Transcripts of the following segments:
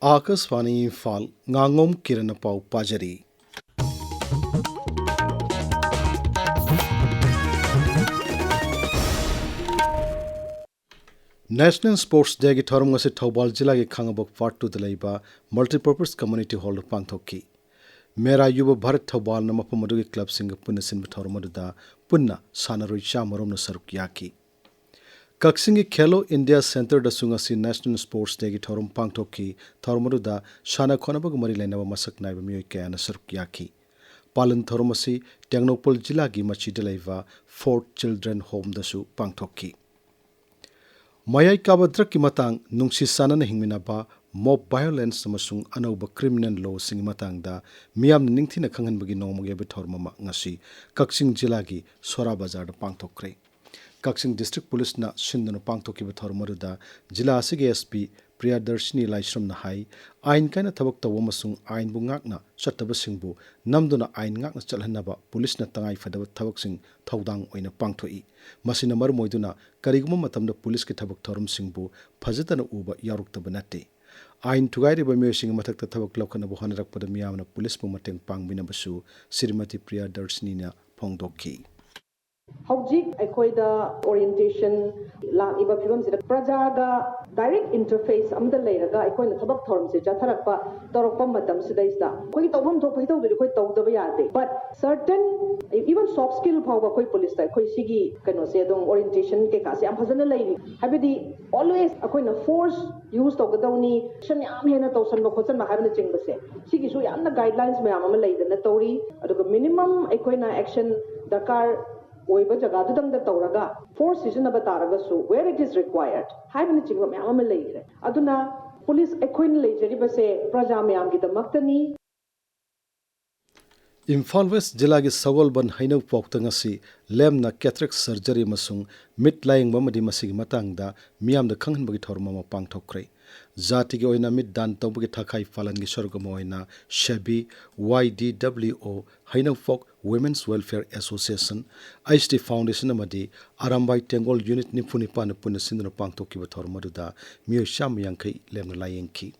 Akashvani Imphal Ngangom Kiran पाउ पाजरी national sports day की थौरम से थौबाल जिला की खांगबक पार्ट 2 दलैबा मल्टीपर्पज कम्युनिटी हॉल पांथोकी मेरा युवा भारत थौबाल न मफम अदुगी क्लब सिंग पुन्ना सिन थौरम अदुदा पुन्ना सानरोई चामरोम न सरुक याकी कक्सिंग की खेलो इंडिया सेंटर दसुंग असि नेशनल स्पोर्ट्स डे की थौरम पांथोकी थौरम अदुदा साना खोनबग मरी लेनब मसक नाइब मियोय कया न सरुक याकी पालन थौरम असि टेंगनोपल जिला की मची दलैबा फोर्ट चिल्ड्रन होम दसु पांथोकी मयाई काबा ड्रग की मतंग नुंगसी साना हिंगमिनाबा मॉब वायलेंस अमसुंग अनौब क्रिमिनल लॉ सिंग मतंगदा मियाम निंगथिना खंगनबगी नोमगे बेथौरम ngasi कक्सिंग जिला की सोरा बाजार दा पांगथोक्रे कक्सिंग डिस्ट्रिक्ट पुलिस ना सिंदन पांगथोकी बेथौरमरुदा जिला असिगे एसपी प्रियदर्शनी लाइश्रम ना हाई आइन कायना थबक तव अमसुंग आइन बु ngakna चट्टब सिंगबु नमदुना आइन ngakna चलहनबा पुलिस ना तंगाई फदब थबक सिंग थौदांग ओइना पांगथोई मसिना मर मोइदुना करिगुम मतमदा पुलिस के थबक थौरम सिंगबु फजतन उबा यारुक्तब नते आइन थुगाइरिबा मियोसिंग मथक्ता थबक लौखनबु हनरकपद मियामना पुलिस बु मतंग पांगबिनबसु श्रीमती प्रियदर्शनी ना फोंगदोकी हौजिक अखोइदा ओरिएंटेशन लाइबा फिबम से प्रजागा डायरेक्ट इंटरफेस अमदा लेरगा अखोइना थबक थौरम से जाथरकपा तौरकपा मतम सिदैसा कोई तौभम थोक फैतौ दुरि कोई तौदब यादे but certain even soft skill फावबा कोई पुलिस ता कोई सिगी कनो से दम ओरिएंटेशन के कासे am फजन लेरि हाबेदी ऑलवेज अखोइना फोर्स यूज तौगदौनी शन याम हेना तौसन बखोसन मा हाबना चिंगबसे सिगी सु यामना गाइडलाइंस मयाम अमा लेदना तौरी अदुगा मिनिमम अखोइना एक्शन दरकार ओइबा जगादुदंग तौरगा फोर्स सिजनब तारगसु वेयर इट इज रिक्वायर्ड हाइबन चिंगबा मयाम लेइरे अदुना पुलिस अखोइन लेजरिबसे प्रजा मयाम की दमक्तनी इम्फाल वेस्ट जिला की सगोलबन हैनौ पौक्तंगसी लेमना कैथरेक्ट सर्जरी मसुंग मिट लाइंग बमदी मसिगी मतंगदा मियामदा खंगहनबगी थौरम पांगथोक्रे जाति की ओइना मिट दान तौबगी थाखाई फालन की सरगम ओइना शेबी YDWO हैनौ पौक women's welfare association IST foundation अमदी आरामबाई टेंगोल यूनिट निफुनिपान पुन सिंदन पांगथोकीबा थौरम अदुदा मियोय चाम यांखै लेमना लायेंखी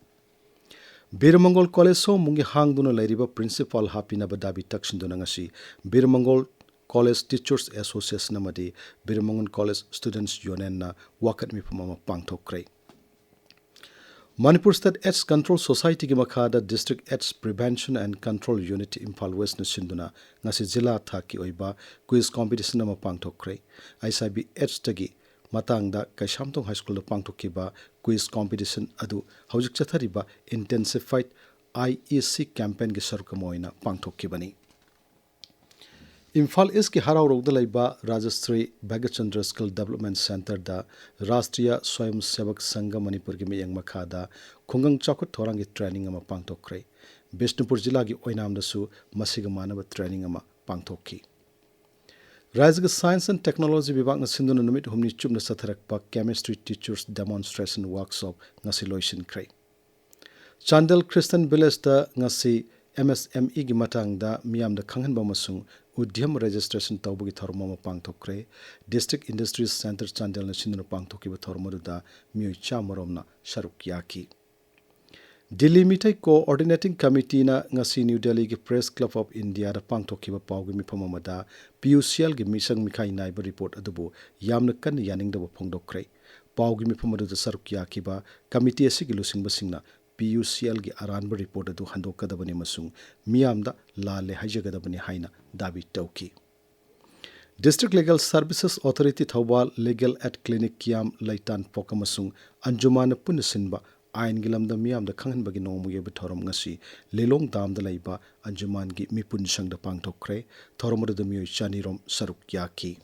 बीरमंगोल कॉलेज सो मुंगी हांगदुना लेरिबा प्रिंसिपल हापिनबा दाबी तक्सिंदुना ngasi Biramangol college teachers association अमदी बीरमंगोल कॉलेज स्टूडेंट्स यूनियन ना वाकत मिफमा पांगथोक्रे Manipur state AIDS control society की मखादा district AIDS prevention and control unit Imphal west न सिंदुना ngasi जिला थाकी ओइबा क्विज कंपटीशन अमा पांगथोक्रे आईसाबी एड्स तगी मतंगदा कैसामतोंग हाई स्कूल पांगथोकीबा क्विज कंपटीशन अदु हौजिक चथरिबा इंटेंसिफाइड IEC कैंपेन की सरकम ओइना पांगथोकीबनी इम्फाल ईस्ट की हराव रोगद लेबा Rajshree Bhagyachandra skill development centre दा राष्ट्रीय स्वयं सेवक संघ मणिपुर की मियंग मखादा खुंगंग चौखट थोरांग की ट्रेनिंग अमा पांगथोक्रे बिष्णुपुर जिला की ओइनामदसु मसिग मानव ट्रेनिंग अमा पांगथोकी राज्य के साइंस एंड टेक्नोलॉजी विभाग न सिंधुन नुमित हुमनी चुबन सथरकपा chemistry teachers demonstration workshop ngasi loisinkhre Chandel Christian village दा ngasi MSME की मतंगदा मियाम दा खंगहनबा मसुंग उद्यम registration तौबगी थौरम पांगथोक्रे district industries centre Chandel न सिंधुन पांगथोकीबा थौरमदुदा मियोय चामरोमना सरुक याकी दिल्ली मिठाई कोऑर्डिनेटिंग कमिटी ना ngasi न्यू दिल्ली की प्रेस क्लब ऑफ इंडिया दा पांगथोकीबा पावगी मिफम अमदा PUCL की मिसंग मिखाई नाइबा रिपोर्ट अदुबो यामना कन यानिंगदबो फोंगदोक्रे पावगी मिफम अदुदा सरुक याकीबा कमिटी असि की लुसिंगबा सिंगना PUCL की अरानबा रिपोर्ट अदु हंदोकदबनी मसुंग मियामदा लाले हाइजगदबनी हाइना दाबी तौकी district legal services authority Thoubal legal aid clinic कियाम लैतान पोकमसुंग अंजुमान पुनसिनबा आइन गिलमदा मियामदा खंगहनबगी नोमुगे बथौरम ngasi लेलोंग दामदा लैबा अंजुमान की मिपुन संगदा पांगथोक्रे थौरमदुदा मियोय चानिरोम सरुक याकी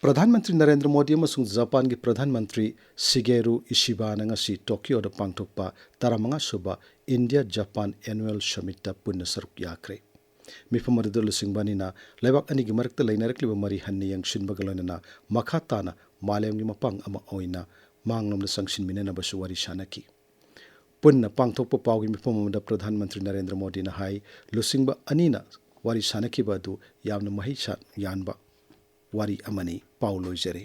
प्रधानमंत्री नरेंद्र मोदी अमसुंग जापान की प्रधानमंत्री शिगेरु इशिबा ना ngasi टोक्यो दा पांगथोकपा 15 सुबा इंडिया जापान एनुअल समिट दा पुन सरुक याक्रे मिफम अदुदा लुसिंगबानिना लेबाक अनि की मरकता लैनारकलिबा मरी हन्नी यंगशिनबगा लोइनना मखा ताना मालेमगी मपांग अमा ओइना मांगलमदा संगसिन मिननबसु वारी सानकी पुन्ना पांगथोकपा पावगी मिफम अमदा प्रधानमंत्री नरेंद्र मोदी ना हाई लुसिंगबा अनिना वारी सानकीबा अदु यामना मही यानबा वारी अमनी पाउ लोइजरे।